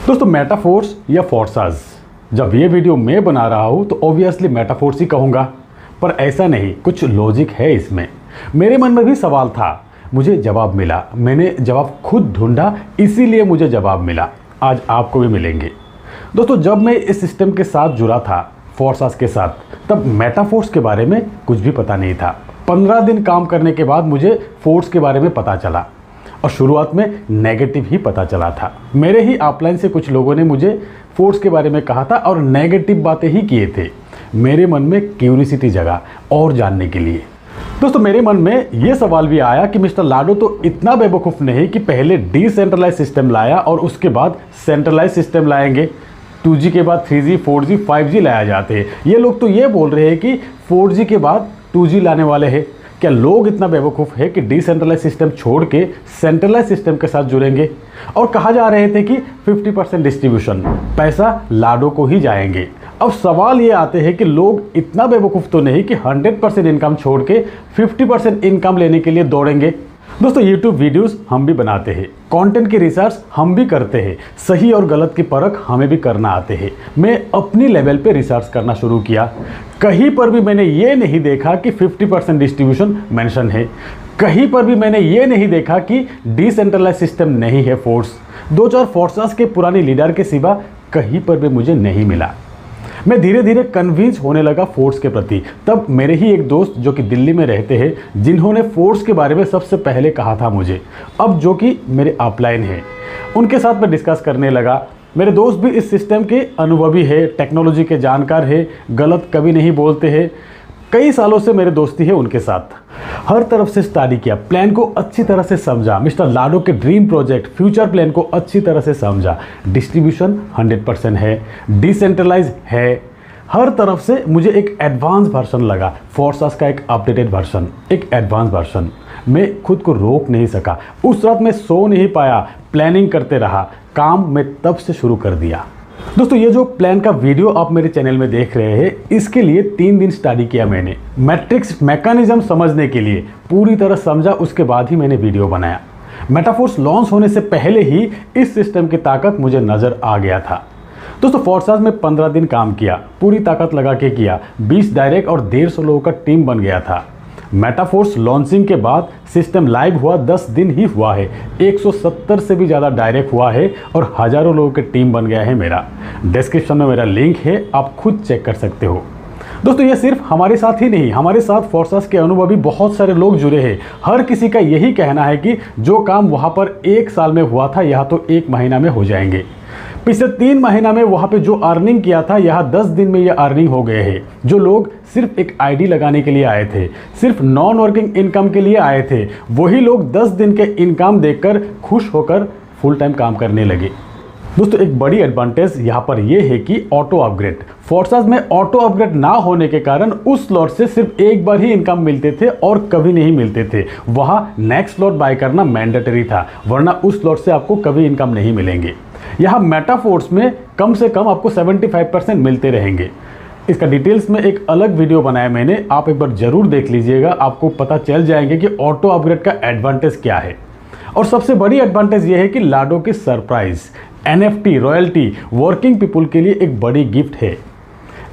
दोस्तों मेटाफोर्स या फोर्सास, जब ये वीडियो मैं बना रहा हूँ तो ऑब्वियसली मेटाफोर्स ही कहूँगा, पर ऐसा नहीं, कुछ लॉजिक है इसमें। मेरे मन में भी सवाल था, मुझे जवाब मिला, मैंने जवाब खुद ढूंढा, इसीलिए मुझे जवाब मिला। आज आपको भी मिलेंगे। दोस्तों जब मैं इस सिस्टम के साथ जुड़ा था, फोर्सास के साथ, तब मेटाफोर्स के बारे में कुछ भी पता नहीं था। 15 दिन काम करने के बाद मुझे फोर्स के बारे में पता चला और शुरुआत में नेगेटिव ही पता चला था। मेरे ही अपलाइन से कुछ लोगों ने मुझे फोर्स के बारे में कहा था और नेगेटिव बातें ही किए थे। मेरे मन में क्यूरियोसिटी जगा और जानने के लिए। दोस्तों मेरे मन में ये सवाल भी आया कि मिस्टर लाडो तो इतना बेवकूफ़ नहीं कि पहले डिसेंट्रलाइज सिस्टम लाया और उसके बाद सेंट्रलाइज सिस्टम लाएंगे। 2G के बाद 3G, 4G, 5G लाया जाते हैं। ये लोग तो ये बोल रहे हैं कि 4G के बाद 2G लाने वाले हैं। क्या लोग इतना बेवकूफ़ है कि डिसेंट्रलाइज सिस्टम छोड़ के सेंट्रलाइज सिस्टम के साथ जुड़ेंगे? और कहा जा रहे थे कि 50% डिस्ट्रीब्यूशन, पैसा लाडो को ही जाएंगे। अब सवाल ये आते हैं कि लोग इतना बेवकूफ़ तो नहीं कि 100% इनकम छोड़ के 50% इनकम लेने के लिए दौड़ेंगे। दोस्तों YouTube वीडियोस हम भी बनाते हैं, कंटेंट की रिसर्च हम भी करते हैं, सही और गलत की परख हमें भी करना आते हैं। मैं अपनी लेवल पे रिसर्च करना शुरू किया। कहीं पर भी मैंने ये नहीं देखा कि 50% डिस्ट्रीब्यूशन मेंशन है। कहीं पर भी मैंने ये नहीं देखा कि डिसेंट्रलाइज सिस्टम नहीं है फोर्स। 2-4 फोर्सेस के पुराने लीडर के सिवा कहीं पर भी मुझे नहीं मिला। मैं धीरे धीरे कन्विंस होने लगा फोर्स के प्रति। तब मेरे ही एक दोस्त जो कि दिल्ली में रहते हैं, जिन्होंने फोर्स के बारे में सबसे पहले कहा था मुझे, अब जो कि मेरे अपलाइन हैं, उनके साथ मैं डिस्कस करने लगा। मेरे दोस्त भी इस सिस्टम के अनुभवी है, टेक्नोलॉजी के जानकार है, गलत कभी नहीं बोलते हैं। कई सालों से मेरे दोस्ती है उनके साथ। हर तरफ से स्टडी किया, प्लान को अच्छी तरह से समझा, मिस्टर लाडो के ड्रीम प्रोजेक्ट, फ्यूचर प्लान को अच्छी तरह से समझा। डिस्ट्रीब्यूशन 100% है, डिसेंट्रलाइज है। हर तरफ से मुझे एक एडवांस वर्जन लगा, फोर्सास का एक अपडेटेड वर्जन, एक एडवांस वर्जन। मैं खुद को रोक नहीं सका। उस रात मैं सो नहीं पाया, प्लानिंग करते रहा। काम मैं तब से शुरू कर दिया। दोस्तों ये जो प्लान का वीडियो आप मेरे चैनल में देख रहे हैं, इसके लिए 3 दिन स्टडी किया मैंने। मैट्रिक्स मैकेनिज्म समझने के लिए पूरी तरह समझा, उसके बाद ही मैंने वीडियो बनाया। मेटाफोर्स लॉन्च होने से पहले ही इस सिस्टम की ताकत मुझे नज़र आ गया था। दोस्तों फोर्सास में 15 दिन काम किया, पूरी ताकत लगा के किया। 20 डायरेक्ट और 150 लोगों का टीम बन गया था। मेटाफोर्स लॉन्चिंग के बाद सिस्टम लाइव हुआ 10 दिन ही हुआ है। 170 से भी ज़्यादा डायरेक्ट हुआ है और हज़ारों लोगों की टीम बन गया है मेरा। डिस्क्रिप्शन में मेरा लिंक है, आप खुद चेक कर सकते हो। दोस्तों ये सिर्फ हमारे साथ ही नहीं, हमारे साथ फोर्सास के अनुभवी बहुत सारे लोग जुड़े हैं। हर किसी का यही कहना है कि जो काम वहाँ पर 1 साल में हुआ था, यहाँ तो 1 महीना में हो जाएंगे। पिछले 3 महीना में वहाँ पे जो अर्निंग किया था, यहाँ 10 दिन में ये अर्निंग हो गए हैं। जो लोग सिर्फ एक आईडी लगाने के लिए आए थे, सिर्फ नॉन वर्किंग इनकम के लिए आए थे, वही लोग 10 दिन के इनकम देखकर खुश होकर फुल टाइम काम करने लगे। दोस्तों एक बड़ी एडवांटेज यहाँ पर यह है कि ऑटो अपग्रेड। फोर्सास में ऑटो अपग्रेड ना होने के कारण उस स्लॉट से सिर्फ एक बार ही इनकम मिलते थे और कभी नहीं मिलते थे। वहाँ नेक्स्ट स्लॉट बाय करना मैंडेटरी था, वरना उस स्लॉट से आपको कभी इनकम नहीं मिलेंगे। यहाँ मेटाफोर्स में कम से कम आपको 75% मिलते रहेंगे। इसका डिटेल्स में एक अलग वीडियो बनाया मैंने, आप एक बार जरूर देख लीजिएगा। आपको पता चल जाएंगे कि ऑटो अपग्रेड का एडवांटेज क्या है। और सबसे बड़ी एडवांटेज यह है कि लाडो की surprise NFT royalty working people के लिए एक बड़ी गिफ्ट है।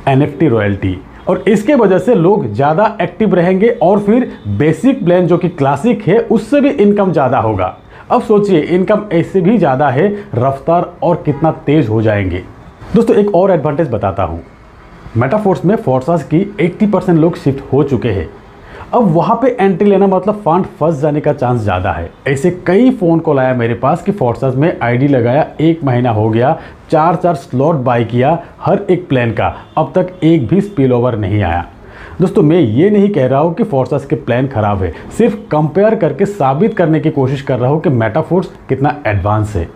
NFT रॉयल्टी, और इसके वजह से लोग ज़्यादा एक्टिव रहेंगे और फिर बेसिक प्लान जो कि क्लासिक है, उससे भी इनकम ज़्यादा होगा। अब सोचिए, इनकम ऐसे भी ज़्यादा है, रफ्तार और कितना तेज हो जाएंगे। दोस्तों एक और एडवांटेज बताता हूँ। मेटाफोर्स में फोर्सास की 80% लोग शिफ्ट हो चुके हैं। अब वहाँ पे एंट्री लेना मतलब फंड फंस जाने का चांस ज़्यादा है। ऐसे कई फ़ोन कॉल आया मेरे पास कि फोर्सास में आईडी लगाया, 1 महीना हो गया, 4 स्लॉट बाय किया हर एक प्लान का, अब तक एक भी स्पिल ओवर नहीं आया। दोस्तों मैं ये नहीं कह रहा हूँ कि फोर्सास के प्लान खराब है, सिर्फ कंपेयर करके साबित करने की कोशिश कर रहा हूँ कि मेटाफोर्स कितना एडवांस है।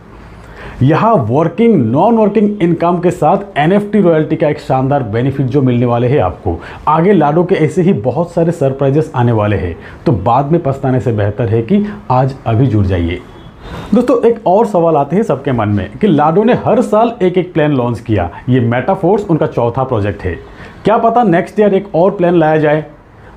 यहाँ वर्किंग नॉन वर्किंग इनकम के साथ NFT रॉयल्टी का एक शानदार बेनिफिट जो मिलने वाले हैं आपको। आगे लाडो के ऐसे ही बहुत सारे सरप्राइजेस आने वाले हैं, तो बाद में पछताने से बेहतर है कि आज अभी जुड़ जाइए। दोस्तों एक और सवाल आते हैं सबके मन में कि लाडो ने हर साल एक प्लान लॉन्च किया, ये मेटाफोर्स उनका चौथा प्रोजेक्ट है, क्या पता नेक्स्ट ईयर एक और प्लान लाया जाए।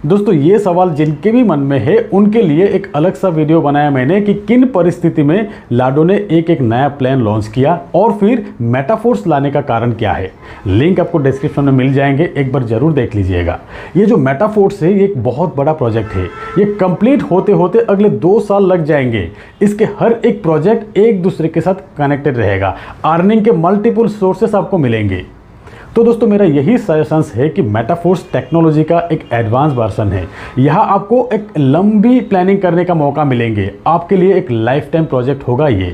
दोस्तों ये सवाल जिनके भी मन में है उनके लिए एक अलग सा वीडियो बनाया मैंने कि किन परिस्थिति में लाडो ने एक नया प्लान लॉन्च किया और फिर मेटाफोर्स लाने का कारण क्या है। लिंक आपको डिस्क्रिप्शन में मिल जाएंगे, एक बार जरूर देख लीजिएगा। ये जो मेटाफोर्स है ये एक बहुत बड़ा प्रोजेक्ट है, ये कंप्लीट होते होते अगले 2 साल लग जाएंगे। इसके हर एक प्रोजेक्ट एक दूसरे के साथ कनेक्टेड रहेगा, अर्निंग के मल्टीपल सोर्सेस आपको मिलेंगे। तो दोस्तों मेरा यही सजेशंस है कि मेटाफोर्स टेक्नोलॉजी का एक एडवांस वर्जन है। यहाँ आपको एक लंबी प्लानिंग करने का मौका मिलेंगे, आपके लिए एक लाइफ टाइम प्रोजेक्ट होगा ये।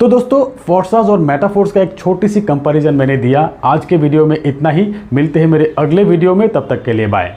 तो दोस्तों फोर्साज और मेटाफोर्स का एक छोटी सी कंपैरिजन मैंने दिया। आज के वीडियो में इतना ही, मिलते हैं मेरे अगले वीडियो में, तब तक के लिए बाय।